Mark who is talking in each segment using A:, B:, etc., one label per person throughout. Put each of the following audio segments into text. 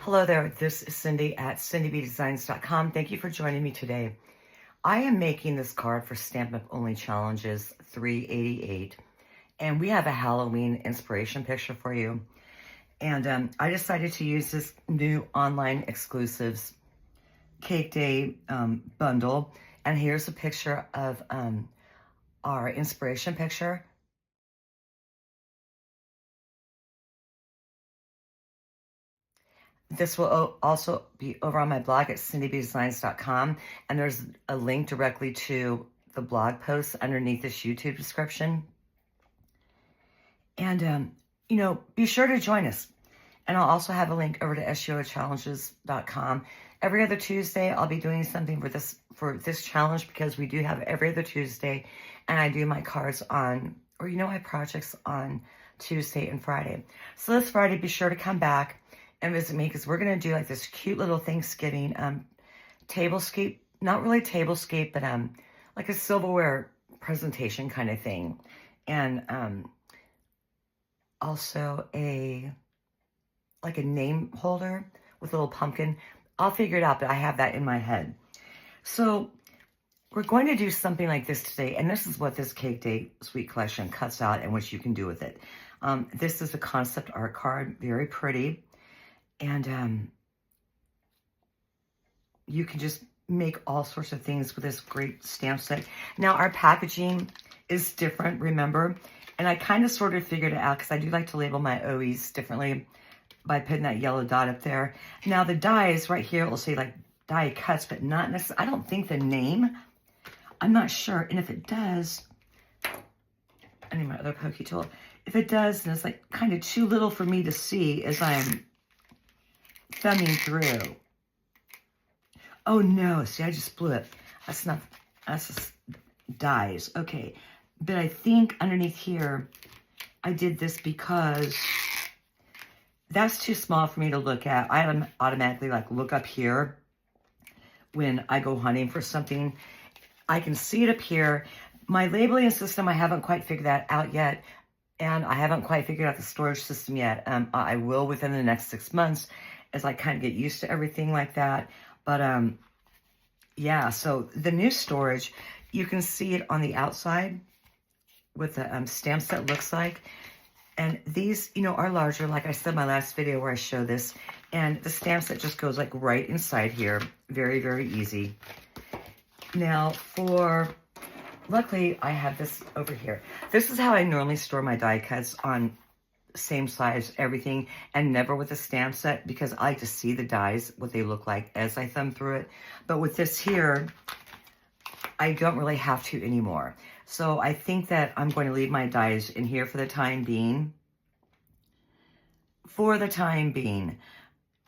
A: Hello there, this is Cindy at cindybdesigns.com. Thank you for joining me today. I am making this card for Stampin' Up! Only Challenges 388, and we have a Halloween inspiration picture for you. And I decided to use this new online exclusives Cake Day bundle, and here's a picture of our inspiration picture. This will also be over on my blog at cindybdesigns.com, and there's a link directly to the blog post underneath this YouTube description. And, be sure to join us. And I'll also have a link over to SEOchallenges.com. Every other Tuesday, I'll be doing something for this challenge, because we do have every other Tuesday, and I do my cards my projects on Tuesday and Friday. So this Friday, be sure to come back and visit me, because we're going to do like this cute little Thanksgiving tablescape, not really tablescape, but like a silverware presentation kind of thing. And also a name holder with a little pumpkin. I'll figure it out, but I have that in my head. So we're going to do something like this today, and this is what this Cake Day Sweet Collection cuts out and what you can do with it. This is a concept art card, very pretty. And you can just make all sorts of things with this great stamp set. Now, our packaging is different, remember? And I kind of sort of figured it out, because I do like to label my OEs differently by putting that yellow dot up there. Now, the dies right here, it will say like die cuts, but not necessarily. I don't think the name, I'm not sure. And if it does, I need my other pokey tool. If it does, then it's like kind of too little for me to see as I'm thumbing through. Oh no, see, I just blew it. That's just dies. Okay, but I think underneath here, I did this because that's too small for me to look at. I automatically look up here when I go hunting for something. I can see it up here. My labeling system, I haven't quite figured that out yet. And I haven't quite figured out the storage system yet. I will within the next 6 months, as I kind of get used to everything like that. But yeah, so the new storage, you can see it on the outside what the stamp set looks like. And these, are larger, like I said in my last video where I show this. And the stamp set just goes like right inside here. Very, very easy. Now luckily I have this over here. This is how I normally store my die cuts, on same size, everything, and never with a stamp set, because I like to see the dies, what they look like as I thumb through it. But with this here, I don't really have to anymore. So I think that I'm going to leave my dies in here for the time being.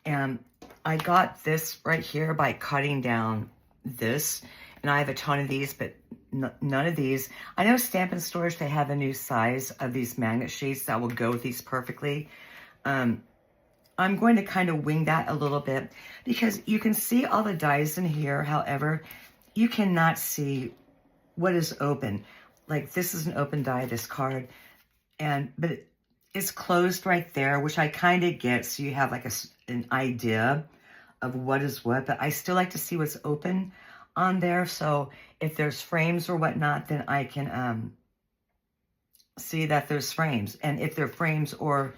A: And I got this right here by cutting down this. And I have a ton of these, but none of these. I know Stampin' Storage, they have a new size of these magnet sheets that will go with these perfectly. I'm going to kind of wing that a little bit, because you can see all the dies in here. However, you cannot see what is open. Like, this is an open die, this card, but it's closed right there, which I kind of get, so you have like an idea of what is what. But I still like to see what's open on there, so if there's frames or whatnot, then I can see that there's frames. And if they're frames or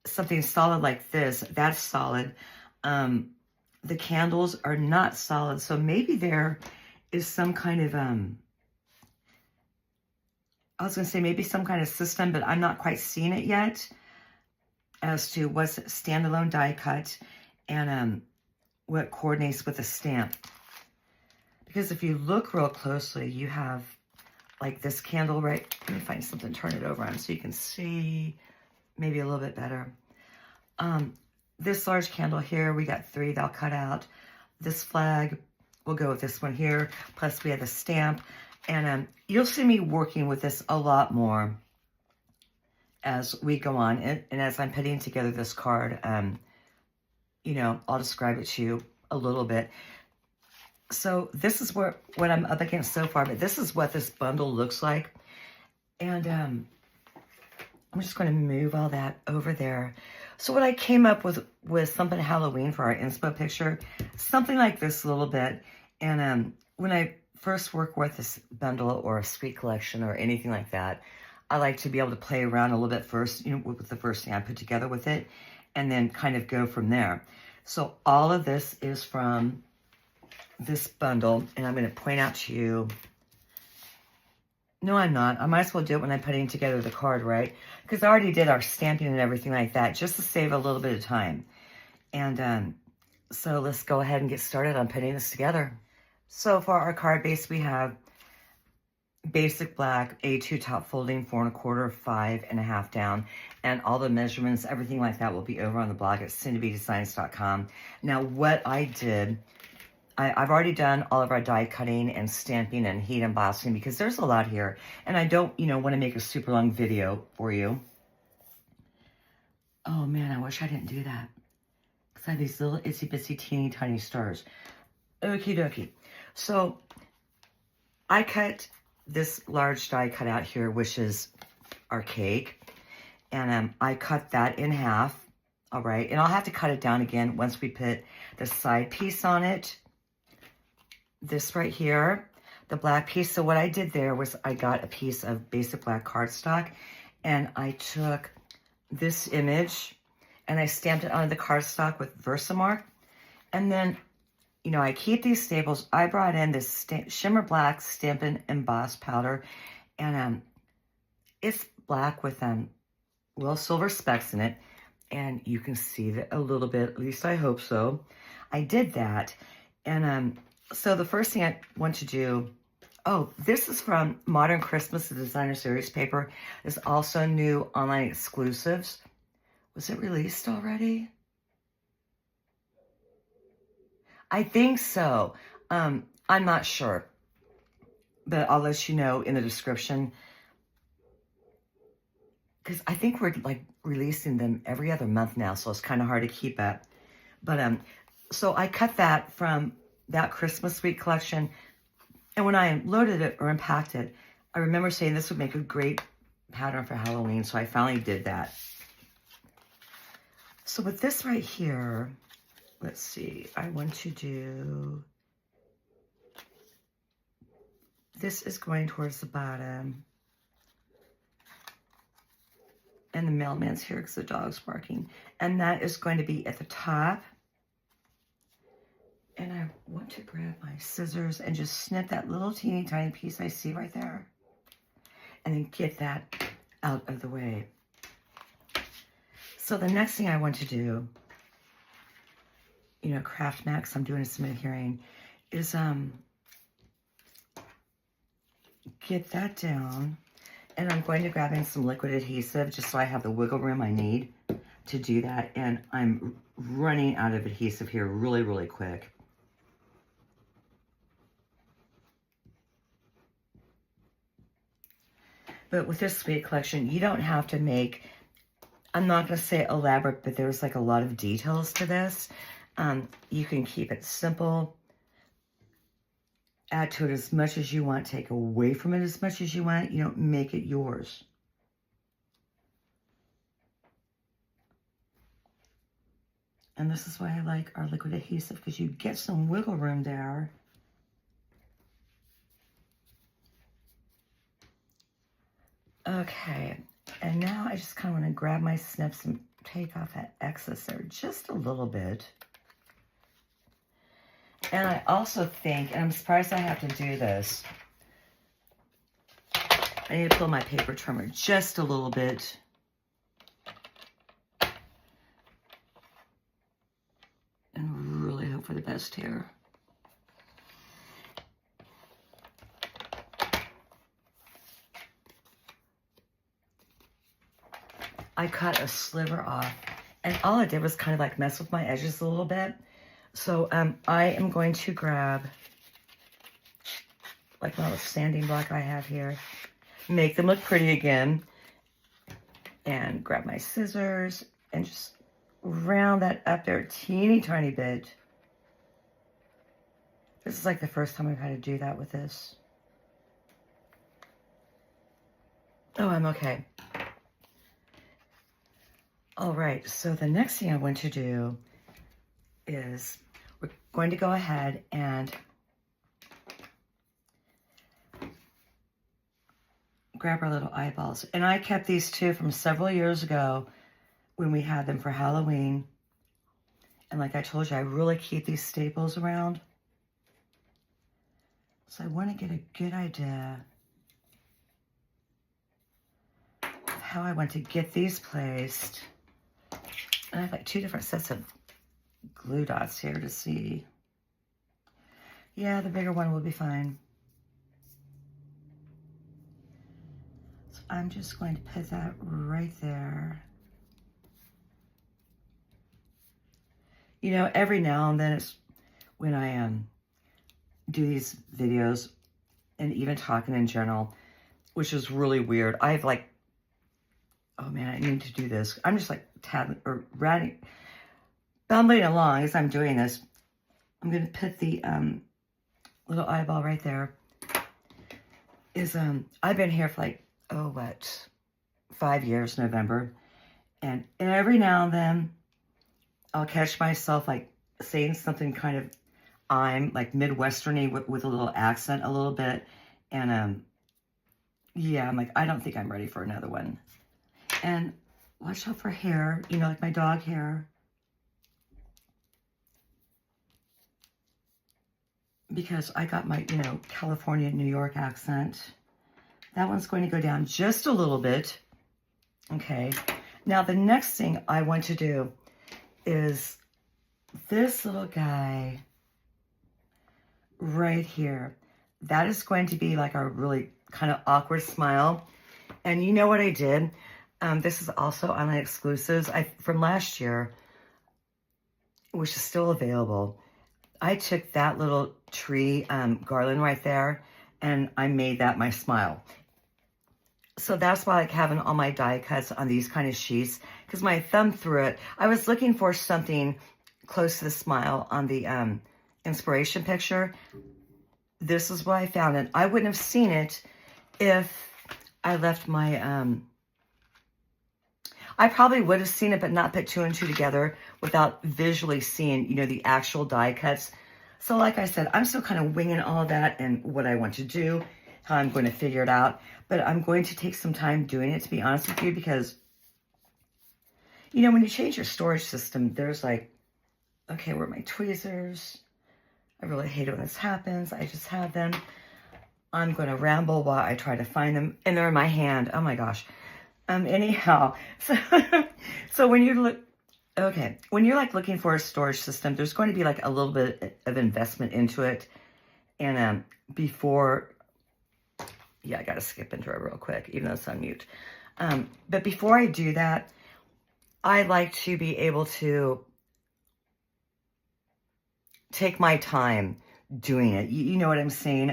A: something solid like this, that's solid. The candles are not solid, so maybe there is some kind of I was gonna say maybe some kind of system, but I'm not quite seeing it yet as to what's standalone die cut and what coordinates with a stamp. Because if you look real closely, you have like this candle, right? Let me find something, turn it over on so you can see maybe a little bit better. This large candle here, we got 3 that'll cut out. This flag will go with this one here. Plus we have a stamp. And you'll see me working with this a lot more as we go on. And as I'm putting together this card, I'll describe it to you a little bit. So this is what I'm up against so far, but this is what this bundle looks like. And I'm just going to move all that over there. So what I came up with something Halloween for our inspo picture, something like this a little bit. And when I first work with this bundle or a sweet collection or anything like that, I like to be able to play around a little bit first, you know, with the first thing I put together with it, and then kind of go from there. So all of this is from this bundle, and I'm going to point out to you. No, I'm not. I might as well do it when I'm putting together the card, right? Because I already did our stamping and everything like that, just to save a little bit of time. And so let's go ahead and get started on putting this together. So for our card base, we have basic black, A2 top folding, 4 1/4, 5 1/2 down, and all the measurements, everything like that will be over on the blog at cindybedesigns.com. Now, what I did, I've already done all of our die cutting and stamping and heat embossing because there's a lot here, and I don't, you know, want to make a super long video for you. Oh man, I wish I didn't do that because I have these little itsy bitsy teeny tiny stars. Okie dokie. So I cut this large die cut out here, which is our cake, and I cut that in half. All right, and I'll have to cut it down again once we put the side piece on it. This right here, the black piece. So what I did there was I got a piece of basic black cardstock, and I took this image and I stamped it onto the cardstock with Versamark. And then, you know, I keep these staples. I brought in this shimmer black Stampin' Emboss powder, and it's black with little silver specks in it, and you can see that a little bit, at least I hope so. I did that, and so the first thing I want to do, oh, this is from Modern Christmas, the designer series paper. There's also new online exclusives. Was it released already? I think so. I'm not sure, but I'll let you know in the description, because I think we're like releasing them every other month now, so it's kind of hard to keep up. But so I cut that from that Christmas Sweet collection, and when I loaded it or unpacked it, I remember saying this would make a great pattern for Halloween, so I finally did that. So with this right here, let's see, I want to do, this is going towards the bottom, and the mailman's here because the dog's barking, and that is going to be at the top. And I want to grab my scissors and just snip that little teeny tiny piece I see right there, and then get that out of the way. So the next thing I want to do, you know, craft next, I'm doing a submit hearing, is get that down, and I'm going to grab in some liquid adhesive just so I have the wiggle room I need to do that, and I'm running out of adhesive here really, really quick. But with this sweet collection, you don't have to make, I'm not going to say elaborate, but there's like a lot of details to this. You can keep it simple, add to it as much as you want, take away from it as much as you want, you know, make it yours. And this is why I like our liquid adhesive, because you get some wiggle room there. Okay, and now I just kind of want to grab my snips and take off that excess there just a little bit. And I also think, and I'm surprised I have to do this, I need to pull my paper trimmer just a little bit. And really hope for the best here. I cut a sliver off, and all I did was kind of like mess with my edges a little bit. So I am going to grab like my little sanding block I have here, make them look pretty again, and grab my scissors and just round that up there a teeny tiny bit. This is like the first time I've had to do that with this. Oh, I'm okay. All right, so the next thing I want to do is we're going to go ahead and grab our little eyeballs. And I kept these two from several years ago when we had them for Halloween. And like I told you, I really keep these staples around. So I want to get a good idea of how I want to get these placed. And I have like two different sets of glue dots here to see. Yeah, the bigger one will be fine. So I'm just going to put that right there. You know, every now and then it's when I do these videos and even talking in general, which is really weird. I've like, oh man, I need to do this. I'm just like bumbling along as I'm doing this. I'm going to put the little eyeball right there. I've been here for like, 5 years, November. And every now and then I'll catch myself like saying something kind of like Midwesterny with a little accent a little bit. And yeah, I'm like, I don't think I'm ready for another one. And watch out for hair, you know, like my dog hair. Because I got my, California, New York accent. That one's going to go down just a little bit. Okay. Now, the next thing I want to do is this little guy right here. That is going to be like a really kind of awkward smile. And you know what I did? This is also on my exclusives from last year, which is still available. I took that little tree garland right there, and I made that my smile. So that's why I like having all my die cuts on these kind of sheets, because my thumb through it. I was looking for something close to the smile on the inspiration picture. This is what I found, and I wouldn't have seen it if I left my... I probably would have seen it, but not put two and two together without visually seeing, the actual die cuts. So like I said, I'm still kind of winging all of that and what I want to do, how I'm going to figure it out. But I'm going to take some time doing it, to be honest with you, because, when you change your storage system, there's like, okay, where are my tweezers? I really hate it when this happens. I just have them. I'm going to ramble while I try to find them. And they're in my hand. Oh my gosh. Anyhow, so when you look, when you're like looking for a storage system, there's going to be like a little bit of investment into it. And before, yeah, I got to skip into it real quick, even though it's on mute. But before I do that, I like to be able to take my time doing it. You know what I'm saying?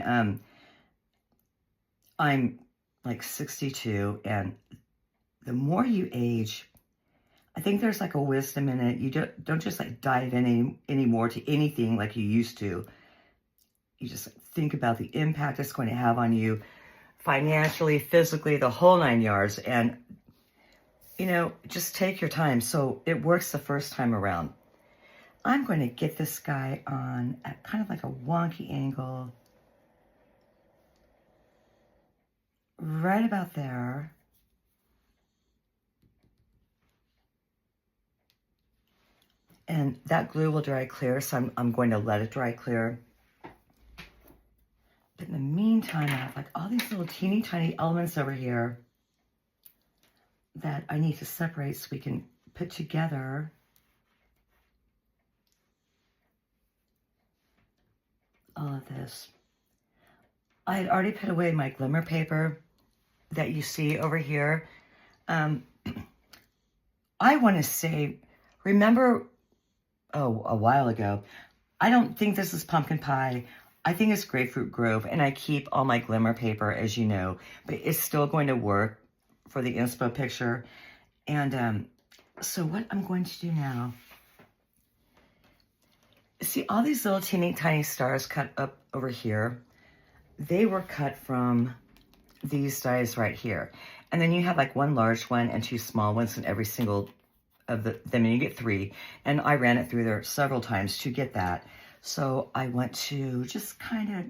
A: I'm like 62, and the more you age, I think there's like a wisdom in it. You don't just like dive in anymore to anything like you used to. You just think about the impact it's going to have on you financially, physically, the whole 9 yards. And, just take your time so it works the first time around. I'm going to get this guy on at kind of like a wonky angle. Right about there. And that glue will dry clear, so I'm going to let it dry clear. But in the meantime, I have like all these little teeny tiny elements over here that I need to separate so we can put together all of this. I had already put away my glimmer paper that you see over here. I want to say, remember, a while ago, I don't think this is pumpkin pie. I think it's Grapefruit Grove, and I keep all my glimmer paper, as you know, but it's still going to work for the Inspo picture. And so what I'm going to do now, see all these little teeny tiny stars cut up over here. They were cut from these dies right here. And then you have like one large one and two small ones in every single of them, and you get 3. And I ran it through there several times to get that. So I want to just kind of,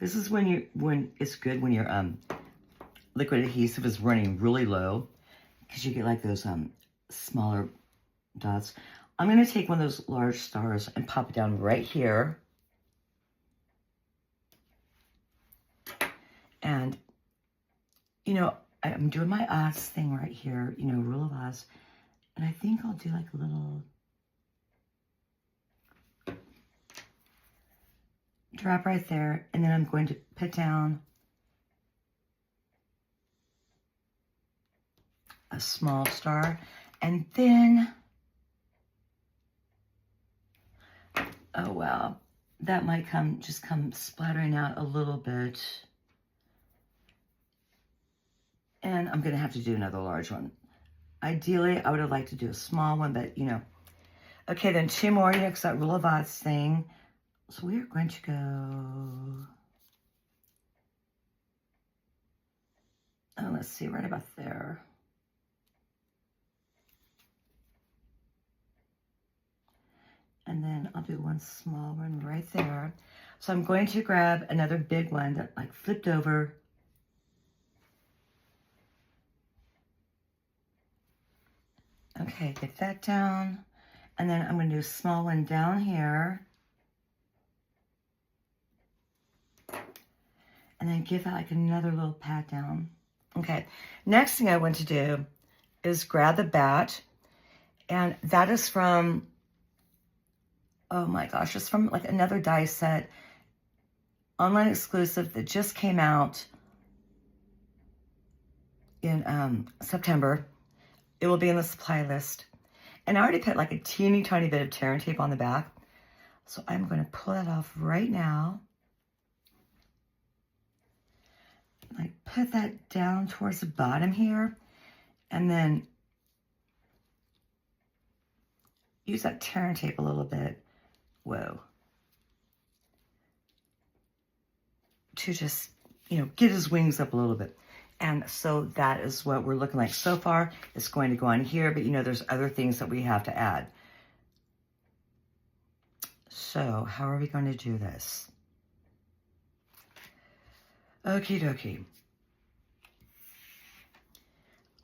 A: this is when it's good when your liquid adhesive is running really low, because you get like those smaller dots. I'm going to take one of those large stars and pop it down right here. And, you know, I'm doing my odds thing right here, you know, rule of odds. And I think I'll do like a little drop right there. And then I'm going to put down a small star. And then, oh wow, that might just come splattering out a little bit. And I'm going to have to do another large one. Ideally, I would have liked to do a small one, but you know. Okay, then 2 more, you know, because that rule of odds thing. So we are going to go, oh, let's see, right about there. And then I'll do one small one right there. So I'm going to grab another big one that like flipped over. Okay, get that down. And then I'm going to do a small one down here. And then give that like another little pat down. Okay, next thing I want to do is grab the bat. And that is from, oh my gosh, it's from like another die set, online exclusive that just came out in September. It will be in the supply list. And I already put like a teeny tiny bit of tear and tape on the back. So I'm going to pull that off right now. Like put that down towards the bottom here. And then use that tear and tape a little bit. Whoa. To just, you know, get his wings up a little bit. And so that is what we're looking like so far. It's going to go on here, but you know, there's other things that we have to add. So how are we going to do this? Okie dokie.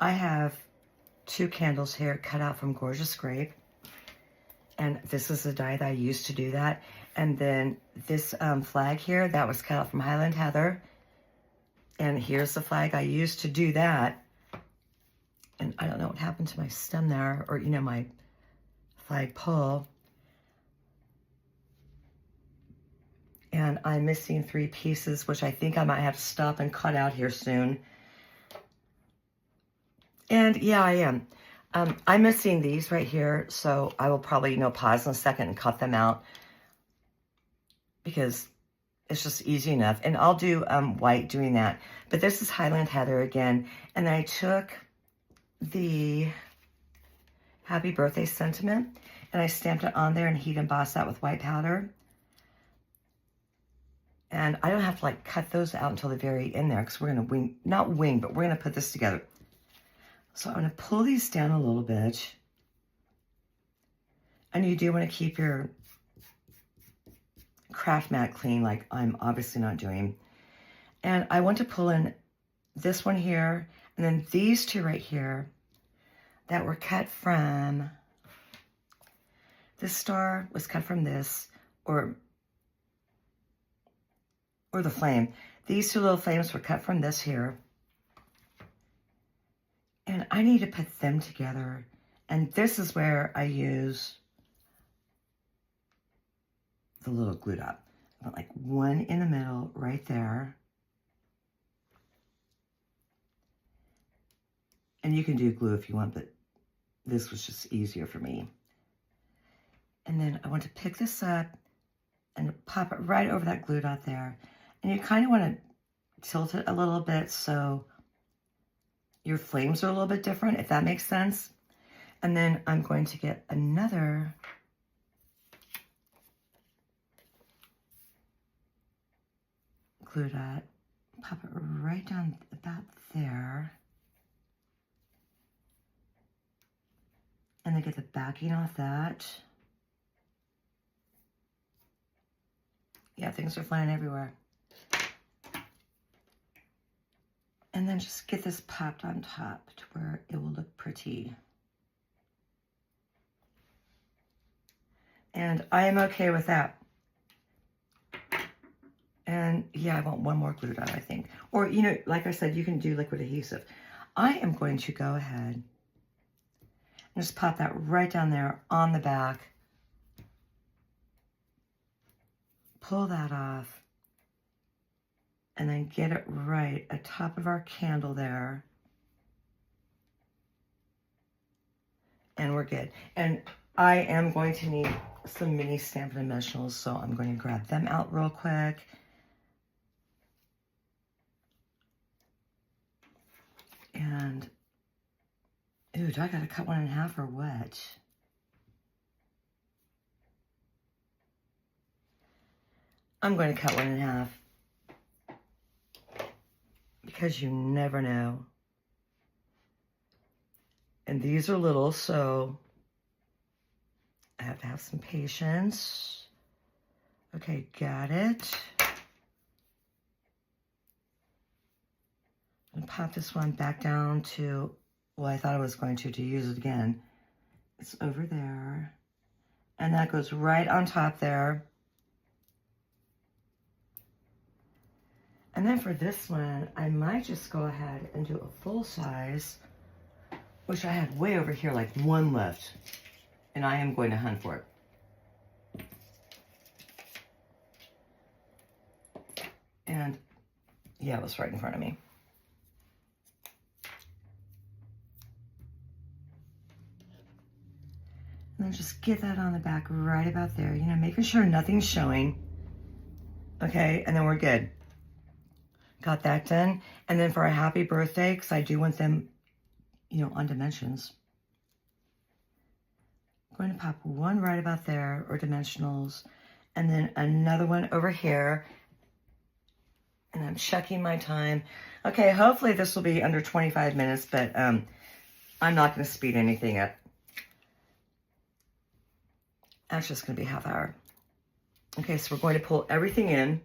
A: I have 2 candles here cut out from Gorgeous Grape. And this is the die that I used to do that. And then this flag here, that was cut out from Highland Heather. And here's the flag I used to do that. And I don't know what happened to my stem there, or, you know, my flag pole. And I'm missing 3 pieces, which I think I might have to stop and cut out here soon. And yeah, I am. I'm missing these right here, so I will probably, you know, pause in a second and cut them out because it's just easy enough. And I'll do white doing that. But this is Highland Heather again. And I took the Happy Birthday sentiment and I stamped it on there and heat embossed that with white powder. And I don't have to like cut those out until the very end there because we're going to not wing, but we're going to put this together. So I'm going to pull these down a little bit. And you do want to keep your craft mat clean, like I'm obviously not doing. And I want to pull in this one here, and then these 2 right here that were cut from, this star was cut from this, or the flame. These 2 little flames were cut from this here. And I need to put them together. And this is where I use the little glue dot. I put like 1 in the middle right there. And you can do glue if you want, but this was just easier for me. And then I want to pick this up and pop it right over that glue dot there. And you kind of want to tilt it a little bit so your flames are a little bit different, if that makes sense. And then I'm going to get another glue dot, pop it right down about there. And then get the backing off that. Yeah, things are flying everywhere. And then just get this popped on top to where it will look pretty. And I am okay with that. And yeah, I want one more glued on, I think. Or, you know, like I said, you can do liquid adhesive. I am going to go ahead and just pop that right down there on the back. Pull that off. And then get it right atop of our candle there. And we're good. And I am going to need some mini Stampin' Up dimensionals, so I'm going to grab them out real quick. And, ooh, do I gotta cut one in half or what? I'm going to cut one in half. Because you never know. And these are little, so I have to have some patience. Okay, got it. I'm gonna pop this one back down to, well, I thought I was going to use it again. It's over there. And that goes right on top there. And then for this one, I might just go ahead and do a full size, which I have way over here, like one left. And I am going to hunt for it. And yeah, it was right in front of me. And then just get that on the back right about there, you know, making sure nothing's showing. Okay, and then we're good. Got that done. And then for a happy birthday, because I do want them, you know, on dimensions. I'm going to pop one right about there, or dimensionals, and then another one over here. And I'm checking my time. Okay, hopefully this will be under 25 minutes, but I'm not going to speed anything up. That's just going to be a half hour. Okay, so we're going to pull everything in.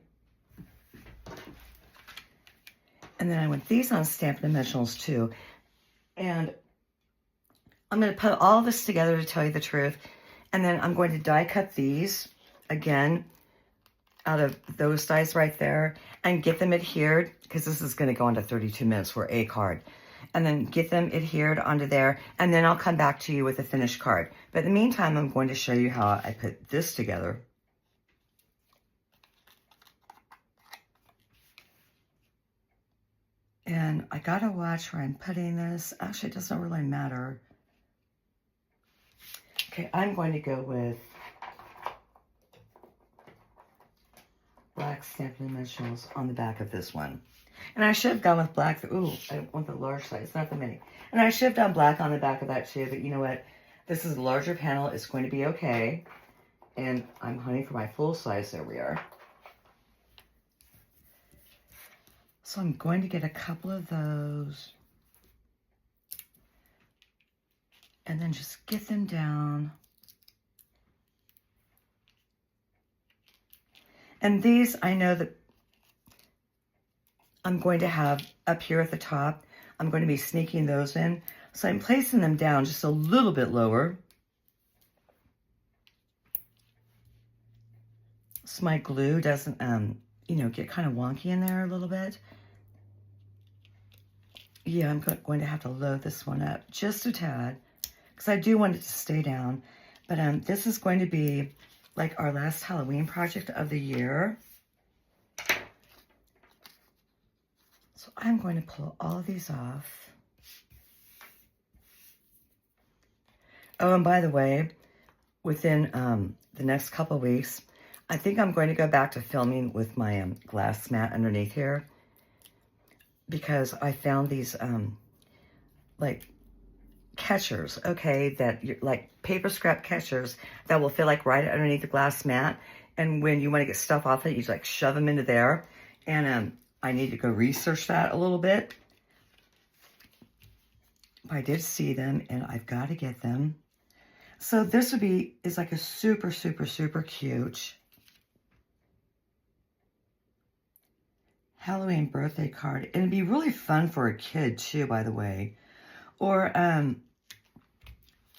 A: And then I want these on Stampin' Dimensionals too. And I'm going to put all this together to tell you the truth. And then I'm going to die cut these again out of those dies right there and get them adhered, because this is going to go into 32 minutes for a card. And then get them adhered onto there. And then I'll come back to you with a finished card. But in the meantime, I'm going to show you how I put this together. And I gotta watch where I'm putting this. Actually, it doesn't really matter. Okay, I'm going to go with black Stampin' Dimensionals on the back of this one. And I should have gone with black. Ooh, I want the large size, not the mini. And I should have done black on the back of that too, but you know what? This is a larger panel. It's going to be okay. And I'm hunting for my full size. There we are. So I'm going to get a couple of those. And then just get them down. And these, I know that I'm going to have up here at the top. I'm going to be sneaking those in. So I'm placing them down just a little bit lower. So my glue doesn't, you know, get kind of wonky in there a little bit. Yeah, I'm going to have to load this one up just a tad, because I do want it to stay down. But this is going to be like our last Halloween project of the year. So I'm going to pull all of these off. Oh, and by the way, within the next couple of weeks, I think I'm going to go back to filming with my glass mat underneath here, because I found these like catchers, okay, that you're like paper scrap catchers that will fit like right underneath the glass mat. And when you want to get stuff off it, you just like shove them into there. And I need to go research that a little bit. I did see them and I've got to get them. So this is like a super, super, super cute Halloween birthday card. And it'd be really fun for a kid too, by the way. Or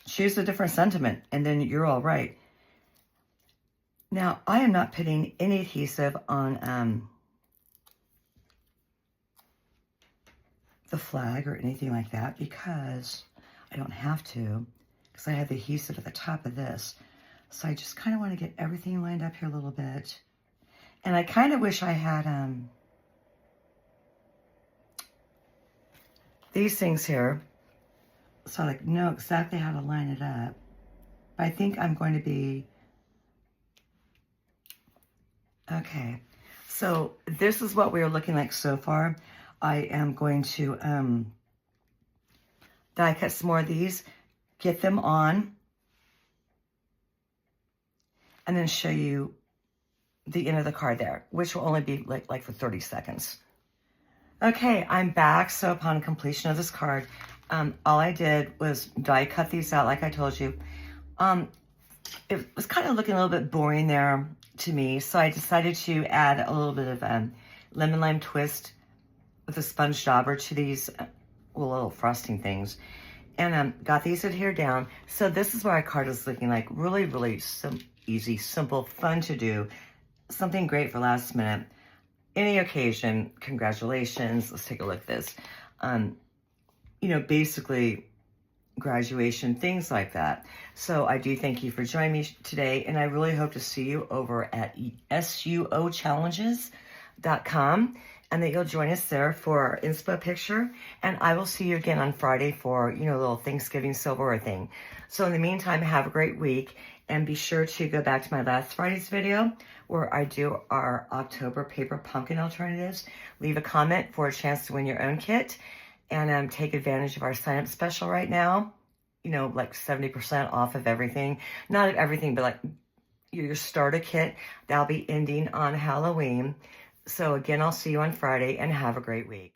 A: choose a different sentiment and then you're all right. Now, I am not putting any adhesive on the flag or anything like that because I don't have to, because I have the adhesive at the top of this. So I just kind of want to get everything lined up here a little bit. And I kind of wish I had these things here, so I know exactly how to line it up. But I think I'm going to be, okay. So this is what we are looking like so far. I am going to die cut some more of these, get them on, and then show you the end of the card there, which will only be like for 30 seconds. Okay, I'm back. So upon completion of this card, all I did was die cut these out like I told you. It was kind of looking a little bit boring there to me, so I decided to add a little bit of lemon lime twist with a sponge dauber to these little frosting things, and got these adhered down. So this is what our card is looking like. Really, really easy, simple, fun to do. Something great for last minute. Any occasion, congratulations. Let's take a look at this. You know, basically graduation, things like that. So I do thank you for joining me today, and I really hope to see you over at suochallenges.com, and that you'll join us there for our Inspo picture. And I will see you again on Friday for, you know, a little Thanksgiving silverware thing. So in the meantime, have a great week, and be sure to go back to my last Friday's video where I do our October paper pumpkin alternatives. Leave a comment for a chance to win your own kit, and take advantage of our sign-up special right now. You know, like 70% off of everything. Not of everything, but like your starter kit. That'll be ending on Halloween. So again, I'll see you on Friday, and have a great week.